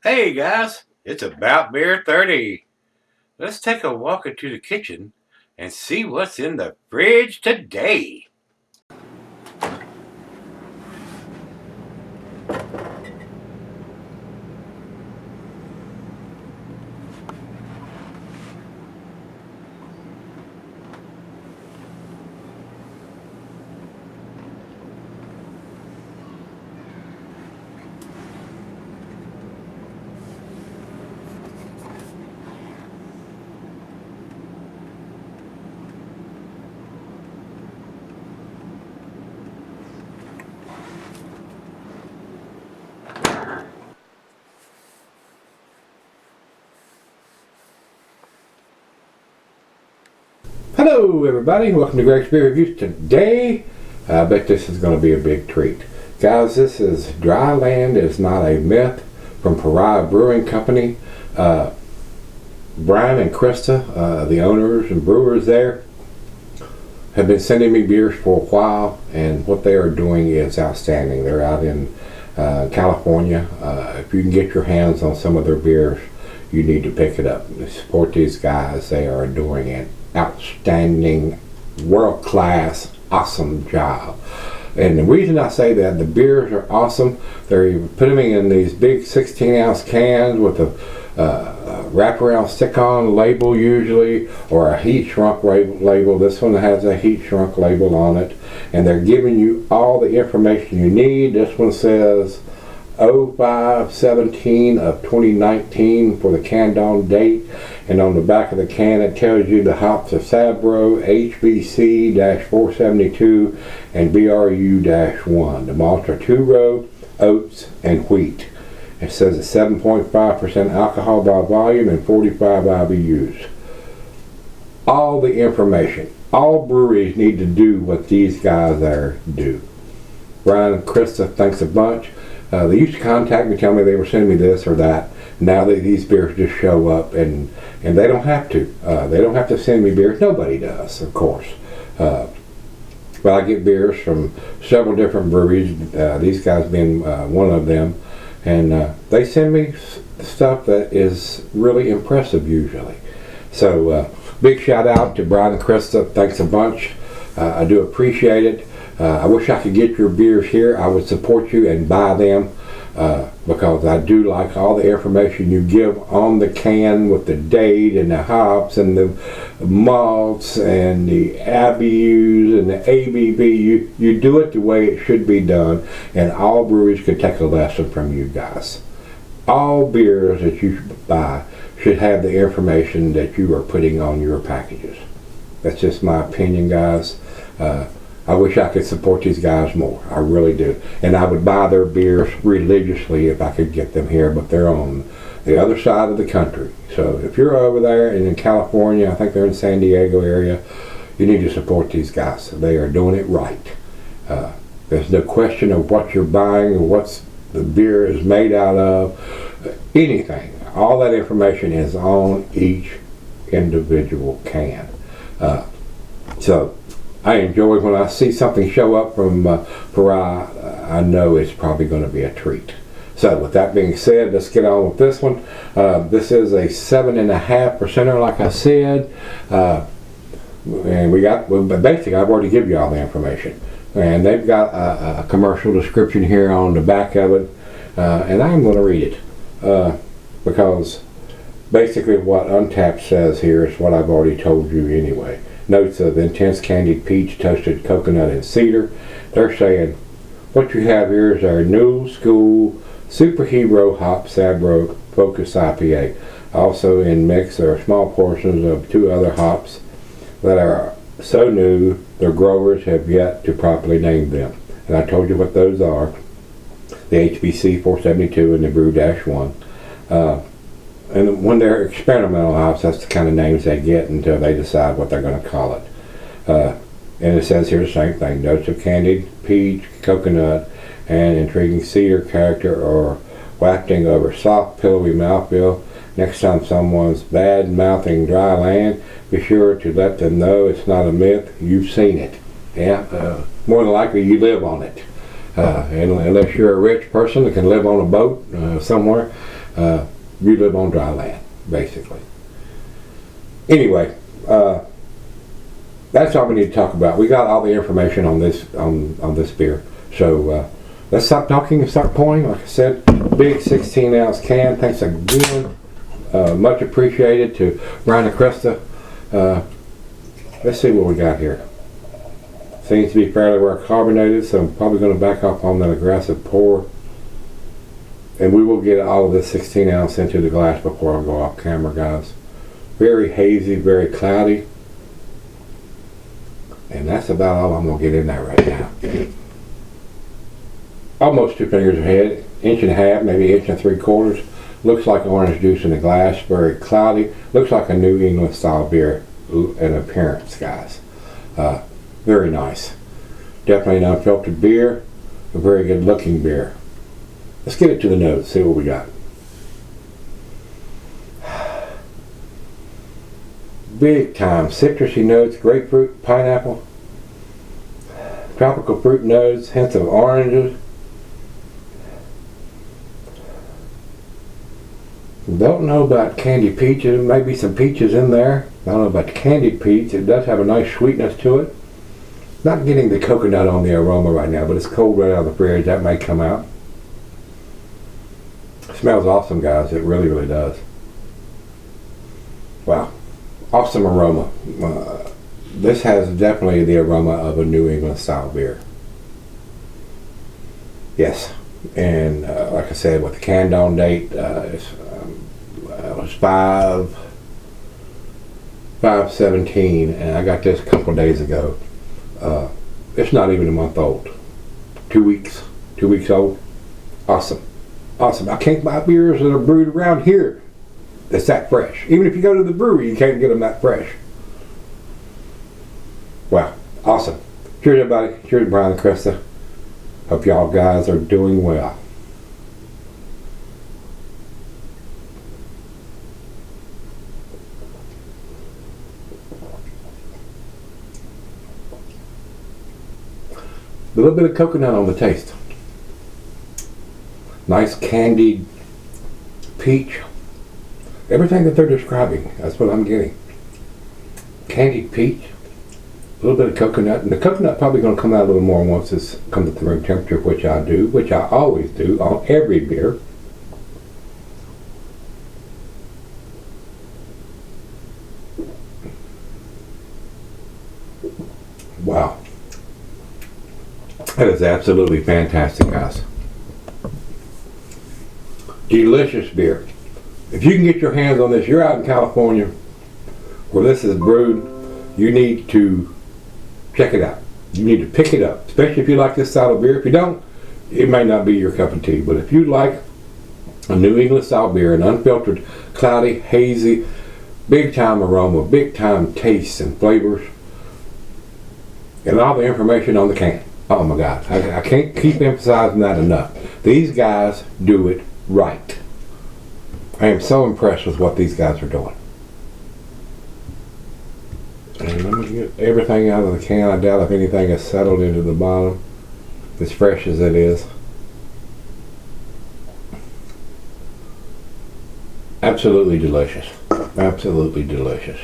Hey guys, it's About Beer 30. Let's take a walk into the kitchen and see what's in the fridge today. Hello everybody, welcome to Gregsbeerreviews. Today, I bet this is going to be a big treat. Guys, this is Dry Land is Not a Myth from Pariah Brewing Company. Brian and Krista, the owners and brewers there, have been sending me beers for a while, and what they are doing is outstanding. They're out in California. If you can get your hands on some of their beers, you need to pick it up. Support these guys. They are doing an outstanding, world-class, awesome job. And the reason I say that, the beers are awesome. They're putting them in these big 16-ounce cans with a wraparound stick-on label usually, or a heat shrunk label. This one has a heat shrunk label on it, and they're giving you all the information you need. This one says 05/17 of 2019 for the canned on date, and on the back of the can it tells you the hops are Sabro, HBC-472, and BRU-1. The malts are two-row, oats, and wheat. It says it's 7.5% alcohol by volume and 45 IBUs. All the information. All breweries need to do what these guys there do. Brian and Krista, thanks a bunch. They used to contact me, tell me they were sending me this or that. Now these beers just show up, and they don't have to. They don't have to send me beers. Nobody does, of course. But I get beers from several different breweries, these guys being one of them. And they send me stuff that is really impressive usually. So big shout out to Brian and Krista. Thanks a bunch. I do appreciate it. I wish I could get your beers here. I would support you and buy them because I do like all the information you give on the can with the date and the hops and the malts and the IBUs and the ABV. You do it the way it should be done, and all breweries could take a lesson from you guys. All beers that you buy should have the information that you are putting on your packages. That's just my opinion, guys. I wish I could support these guys more. I really do. And I would buy their beers religiously if I could get them here, but they're on the other side of the country. So if you're over there and in California, I think they're in San Diego area, you need to support these guys. They are doing it right. There's no question of what you're buying or what the beer is made out of, anything. All that information is on each individual can. So I enjoy when I see something show up from Pariah. I know it's probably going to be a treat. So with that being said, let's get on with this one. This is a 7.5%, like I said. And basically I've already given you all the information. And they've got a commercial description here on the back of it. And I'm going to read it. Because basically what Untapped says here is what I've already told you anyway. Notes of intense candied peach, toasted coconut, and cedar. They're saying what you have here is our new school superhero hop Sabro Focus IPA. Also in mix are small portions of two other hops that are so new their growers have yet to properly name them. And I told you what those are: the HBC 472 and the Brew-1. And when they're experimental hops, that's the kind of names they get until they decide what they're going to call it. And it says here the same thing: notes of candied peach, coconut, and intriguing cedar character are wafting over soft, pillowy mouthfeel. Next time someone's bad mouthing Dry Land, be sure to let them know it's not a myth. You've seen it. Yeah, more than likely you live on it. And unless you're a rich person that can live on a boat somewhere, you live on dry land, basically. Anyway, that's all we need to talk about. We got all the information on this on this beer. So let's stop talking and start pouring. Like I said, big 16-ounce can. Thanks again. Much appreciated to Brian and Krista. Let's see what we got here. Seems to be fairly well carbonated, so I'm probably going to back off on that aggressive pour. And we will get all of this 16-ounce into the glass before I go off camera, guys. Very hazy, very cloudy. And that's about all I'm going to get in there right now. Almost 2 fingers ahead, 1.5 inches, maybe 1 3/4 inches. Looks like orange juice in the glass, very cloudy. Looks like a New England style beer in appearance, guys. Very nice. Definitely an unfiltered beer. A very good looking beer. Let's get it to the nose, see what we got. Big time citrusy notes, grapefruit, pineapple, tropical fruit notes, hints of oranges. Don't know about candied peaches. Maybe some peaches in there. I don't know about the candied peach. It does have a nice sweetness to it. Not getting the coconut on the aroma right now, but it's cold right out of the fridge. That may come out. It smells awesome, guys. It really, really does. Wow. Awesome aroma. This has definitely the aroma of a New England style beer. Yes. And like I said, with the canned on date, it was 5/17, and I got this a couple of days ago. It's not even a month old. 2 weeks old. Awesome. Awesome. I can't buy beers that are brewed around here that's that fresh. Even if you go to the brewery, you can't get them that fresh. Wow. Awesome. Cheers, everybody. Cheers, Brian and Krista. Hope y'all guys are doing well. A little bit of coconut on the taste. Nice candied peach. Everything that they're describing, that's what I'm getting. Candied peach, a little bit of coconut, and the coconut probably going to come out a little more once this comes to room temperature, which I do, which I always do on every beer. Wow. That is absolutely fantastic, guys. Delicious beer. If you can get your hands on this, you're out in California where this is brewed, you need to check it out. You need to pick it up, especially if you like this style of beer. If you don't, it may not be your cup of tea. But if you like a New England style beer, an unfiltered, cloudy, hazy, big time aroma, big time tastes and flavors, and all the information on the can. Oh my God, I can't keep emphasizing that enough. These guys do it right. I am so impressed with what these guys are doing. And let me get everything out of the can. I doubt if anything has settled into the bottom, as fresh as it is. Absolutely delicious. Absolutely delicious.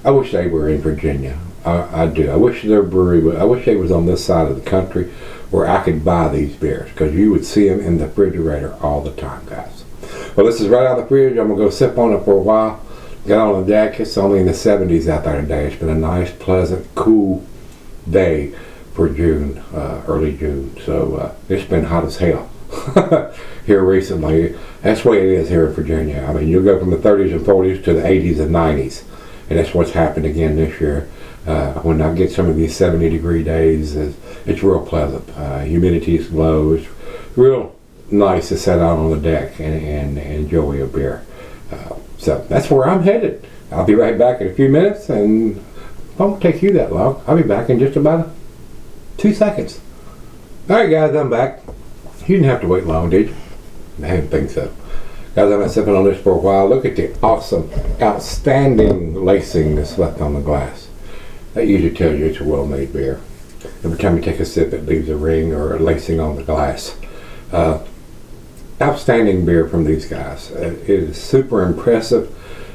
I wish they were in Virginia. I do. I wish their brewery, I wish they was on this side of the country where I could buy these beers, because you would see them in the refrigerator all the time, guys. Well, this is right out of the fridge. I'm going to go sip on it for a while. Got on the deck. It's only in the 70s out there today. It's been a nice, pleasant, cool day for June, early June. So it's been hot as hell here recently. That's the way it is here in Virginia. I mean, you'll go from the 30s and 40s to the 80s and 90s. And that's what's happened again this year. When I get some of these 70-degree days, it's real pleasant. Humidity is low. It's real nice to sit out on the deck and enjoy a beer. So that's where I'm headed. I'll be right back in a few minutes, and it won't take you that long. I'll be back in just about 2 seconds. All right, guys, I'm back. You didn't have to wait long, did you? I didn't think so. Guys, I've been sipping on this for a while. Look at the awesome, outstanding lacing that's left on the glass. That usually tells you it's a well-made beer. Every time you take a sip, it leaves a ring or a lacing on the glass. Outstanding beer from these guys. It is super impressive.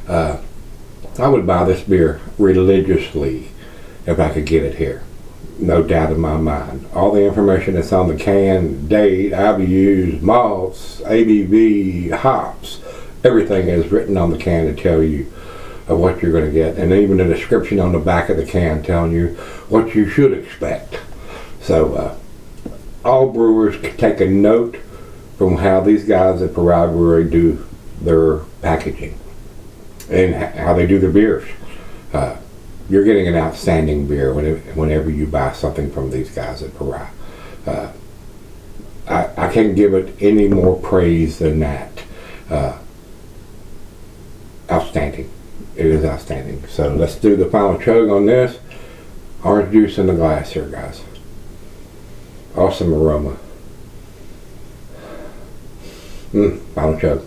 I would buy this beer religiously if I could get it here. No doubt in my mind. All the information that's on the can, date, IBUs, malts, ABV, hops, everything is written on the can to tell you what you're going to get, and even a description on the back of the can telling you what you should expect. So all brewers can take a note from how these guys at Pariah Brewery do their packaging and how they do their beers. You're getting an outstanding beer whenever you buy something from these guys at Pariah. I can't give it any more praise than that. Outstanding. It is outstanding. So let's do the final chug on this. Orange juice in the glass here, guys. Awesome aroma. Final chug.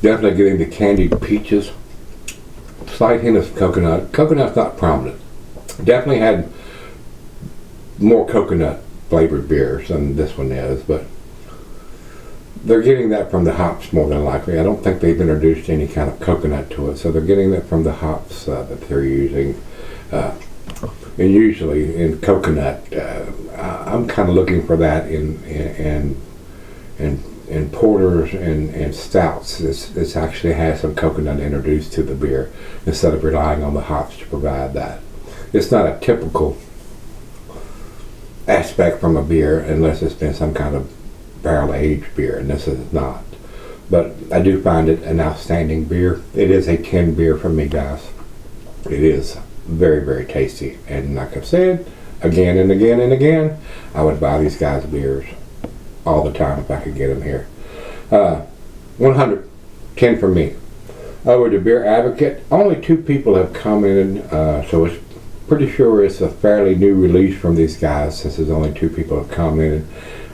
Definitely getting the candied peaches. Slight hint of coconut. Coconut's not prominent. Definitely had more coconut flavored beers than this one is, but they're getting that from the hops more than likely. I don't think they've introduced any kind of coconut to it, so they're getting that from the hops that they're using. And usually in coconut, I'm kind of looking for that in porters and stouts. This actually has some coconut introduced to the beer instead of relying on the hops to provide that. It's not a typical aspect from a beer unless it's been some kind of barrel aged beer, and this is not. But I do find it an outstanding beer. It is a 10 beer for me, guys. It is very, very tasty, and like I've said again and again and again, I would buy these guys beers all the time if I could get them here. 100, 10 for me. Over to Beer Advocate. Only 2 people have commented, so it's pretty sure it's a fairly new release from these guys, since there's only 2 people have commented.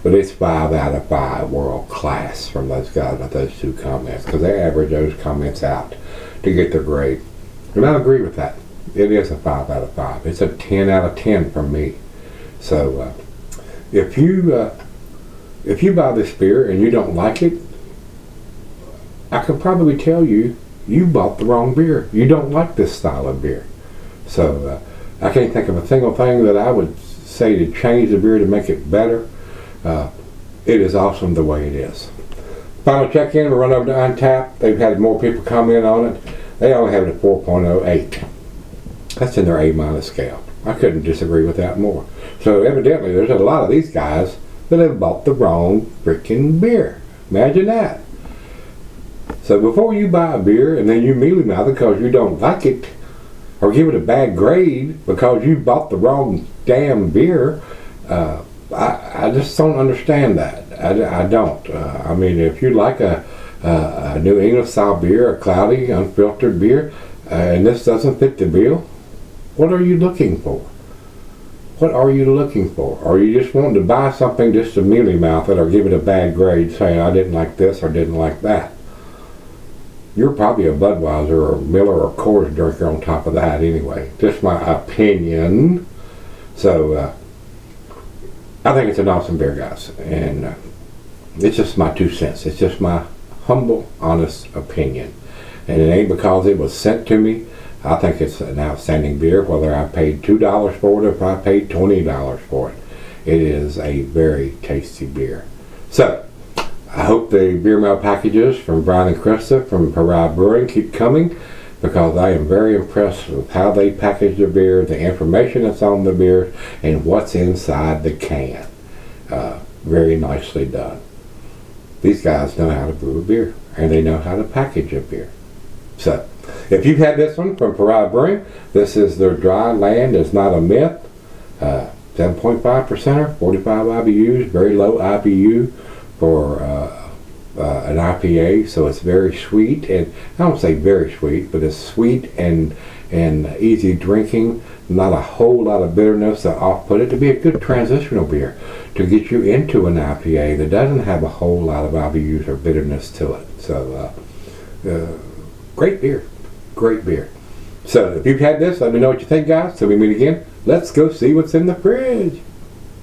But it's 5 out of 5 world class from those guys with those 2 comments, because they average those comments out to get their grade. And I agree with that. It is a 5 out of 5. It's a 10 out of 10 from me. So if you buy this beer and you don't like it, I could probably tell you bought the wrong beer. You don't like this style of beer. So I can't think of a single thing that I would say to change the beer to make it better. It is awesome the way it is. Final check-in, we'll run over to Untapped. They've had more people comment on it. They only have it at 4.08. That's in their A- scale. I couldn't disagree with that more. So evidently there's a lot of these guys that have bought the wrong freaking beer. Imagine that. So before you buy a beer and then you mealy mouth it because you don't like it, or give it a bad grade because you bought the wrong damn beer, I just don't understand that. I don't. I mean, if you like a New England style beer, a cloudy, unfiltered beer, and this doesn't fit the bill, what are you looking for? What are you looking for? Or you just wanting to buy something just to mealy mouth it or give it a bad grade saying I didn't like this or didn't like that? You're probably a Budweiser or Miller or Coors drinker on top of that anyway. Just my opinion. So I think it's an awesome beer, guys. And it's just my 2 cents. It's just my humble, honest opinion. And it ain't because it was sent to me. I think it's an outstanding beer, whether I paid $2 for it or if I paid $20 for it. It is a very tasty beer. So, I hope the beer mail packages from Brian and Krista from Pariah Brewing keep coming, because I am very impressed with how they package their beer, the information that's on the beer, and what's inside the can. Very nicely done. These guys know how to brew a beer, and they know how to package a beer. So, if you've had this one from Pariah Brewing, this is their Dry Land Is Not a Myth. 7.5%er, 45 IBUs, very low IBU for an IPA, so it's very sweet, and I don't say very sweet, but it's sweet and and easy drinking. Not a whole lot of bitterness to off-put it. To be a good transitional beer to get you into an IPA that doesn't have a whole lot of IBUs or bitterness to it. So great beer, great beer. So if you've had this, let me know what you think, guys. Till we meet again, let's go see what's in the fridge.